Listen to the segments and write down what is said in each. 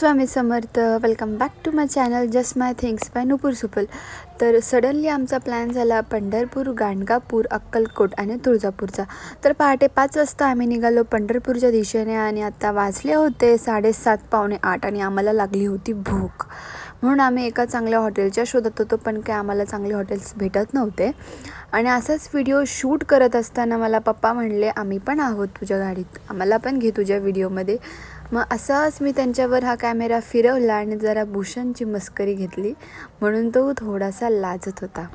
Swami Samarth. Welcome back to my channel just my things by Nupur Supal. तर suddenly आमचा plan झाला पंढरपूर, गाणगापूर, अक्कलकोट आणि तुळजापूरचा. तर पहाटे 5 वाजता आम्ही निघालो पंढरपूरच्या दिशेने आणि आता वाजले होते 7:30 पावणे 8 आणि आम्हाला लागली होती भूक. म्हणून आम्ही एका चांगल्या हॉटेलच्या शोधात होतो, पण काय आम्हाला चांगले हॉटेल्स भेटत नव्हते. आणि असाच व्हिडिओ शूट करत असताना मला पप्पा म्हणले, आम्ही पण आहोत तुझ्या गाडीत, आम्हाला पण घे तुझ्या व्हिडिओमध्ये. मग असाच मी त्यांच्यावर हा कॅमेरा फिरवला आणि जरा भूषणची मस्करी घेतली, म्हणून तो थोडासा लाजत होता.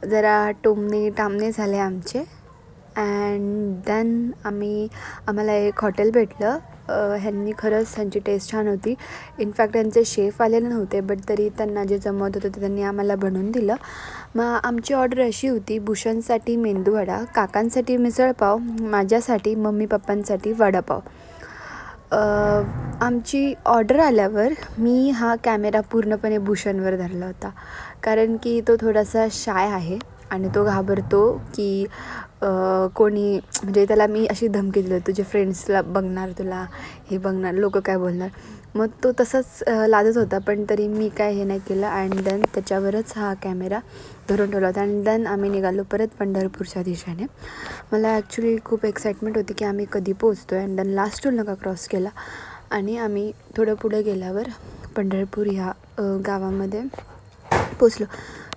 जरा टामणे झाले आमचे. अँड देन आम्हाला एक हॉटेल भेटलं. ह्यांची टेस्ट छान होती. इनफॅक्ट त्यांचे शेफ आलेले नव्हते, बट तरी त्यांना जे जमत होतं ते त्यांनी आम्हाला बनवून दिलं. मग आमची ऑर्डर अशी होती, भूषणसाठी मेंदूवडा, काकांसाठी मिसळपाव, माझ्यासाठी, मम्मी पप्पांसाठी वडापाव. आमची ऑर्डर आल्यावर मी हा कॅमेरा पूर्णपणे भूषणवर धरला होता, कारण की तो थोडासा शाय आहे आणि तो घाबरतो की कोणी म्हणजे त्याला मी अशी धमकी दिली, तुझे फ्रेंड्सला बघणार, तुला हे बघणार, लोक काय बोलणार. मग तो तसंच लाजत होता, पण तरी मी काय हे नाही केलं. अँड देन त्याच्यावरच हा कॅमेरा धरून ठेवला होता. अँड देन आम्ही निघालो परत पंढरपूरच्या दिशेने. मला ॲक्च्युली खूप एक्साइटमेंट होती की आम्ही कधी पोचतो आहे. अँड देन लास्ट टोल नाका क्रॉस केला आणि आम्ही थोडं पुढे गेल्यावर पंढरपूर ह्या गावामध्ये पोचलो.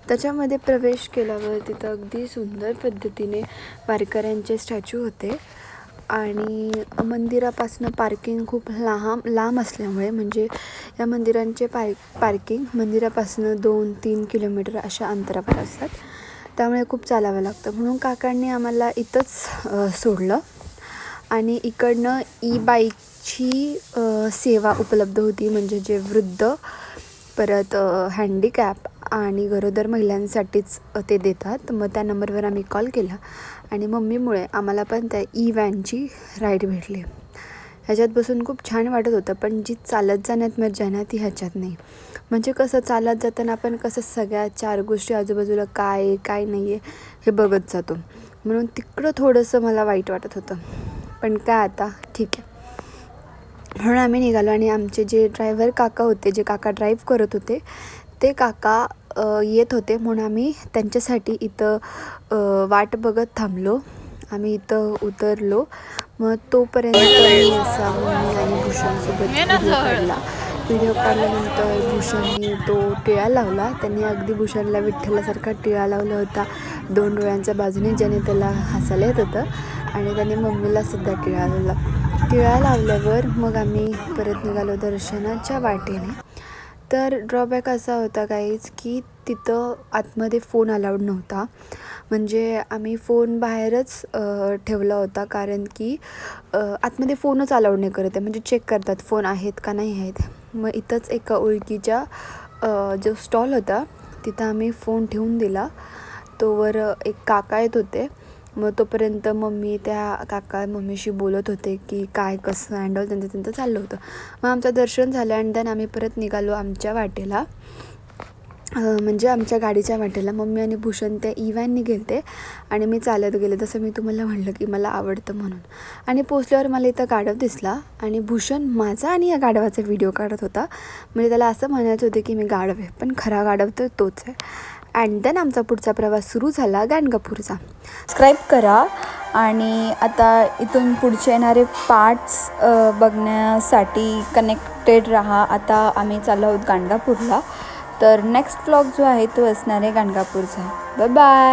त्याच्यामध्ये प्रवेश केल्यावर तिथं अगदी सुंदर पद्धतीने वारकऱ्यांचे स्टॅच्यू होते आणि मंदिरापासनं पार्किंग खूप लांब असल्यामुळे, म्हणजे या मंदिरांचे पार्किंग मंदिरापासनं 2-3 किलोमीटर अशा अंतरावर असतात, त्यामुळे खूप चालावं लागतं. म्हणून काकांनी आम्हाला इथंच सोडलं आणि इकडनं ई-बाईकची सेवा उपलब्ध होती, म्हणजे जे वृद्ध, परत हँडिकॅप आणि गरोदर महिलांसाठीच ते देतात. मग त्या नंबरवर आम्ही कॉल केला आणि मम्मीमुळे आम्हाला पण त्या ई-व्हॅनची राईड भेटली. ह्याच्यात बसून खूप छान वाटत होतं, पण जी चालत जाण्यात मजा आहे ना, ती ह्याच्यात नाही. म्हणजे कसं चालत जाताना आपण कसं सगळ्या 4 गोष्टी आजूबाजूला काय नाही आहे हे बघत जातो, म्हणून तिकडं थोडंसं मला वाईट वाटत होतं. पण काय आता ठीक आहे. म्हणून आम्ही निघालो आणि आमचे जे ड्रायव्हर काका होते, जे काका ड्राईव्ह करत होते, ते काका येत होते, म्हणून आम्ही त्यांच्यासाठी इथं वाट बघत थांबलो. आम्ही इथं उतरलो. मग तोपर्यंत मी असा मम्मी आणि भूषणसोबत व्हिडिओ काढल्यानंतर भूषणने तो टिळा लावला. त्यांनी अगदी भूषणला विठ्ठलासारखा टिळा लावला होता 2 डोळ्यांच्या बाजूने, ज्याने त्याला हसायला येत होतं. आणि त्याने मम्मीलासुद्धा टिळा लावला. टिळा लावल्यावर मग आम्ही परत निघालो दर्शनाच्या वाटेने. तर ड्रॉबॅक असा होता गाईज की तिथं आतमध्ये फोन अलाउड नव्हता. म्हणजे आम्ही फोन बाहेरच ठेवला होता, कारण की आतमध्ये फोनच अलाउड नाही करत आहे, म्हणजे चेक करतात फोन आहेत का नाही आहेत. मग इथंच एका ओळखीच्या जो स्टॉल होता तिथं आम्ही फोन ठेवून दिला. तोवर एक काका येत होते. मग तोपर्यंत मम्मीशी बोलत होते की काय कसं हँडल त्यांचं चाललं होतं. मग आमचं दर्शन झालं आणि देन आम्ही परत निघालो आमच्या वाटेला, म्हणजे आमच्या गाडीच्या वाटेला. मम्मी आणि भूषण त्या ई-व्हॅनने गेलते आणि मी चालत गेले, जसं मी तुम्हाला म्हणलं की मला आवडतं म्हणून. आणि पोचल्यावर मला इथं गाढव दिसला आणि भूषण माझा आणि या गाढवाचा व्हिडिओ काढत होता. म्हणजे त्याला असं म्हणायचं होतं की मी गाढव आहे, पण खरा गाढव तर तोच आहे. अँड देन आमचा पुढचा प्रवास सुरू झाला गाणगापूरचा. सबस्क्राईब करा आणि आता इथून पुढचे येणारे पार्ट्स बघण्यासाठी कनेक्टेड राहा. आता आम्ही चाललो आहोत गाणगापूरला. तर नेक्स्ट व्लॉग जो आहे तो असणार आहे गाणगापूरचा. Bye bye.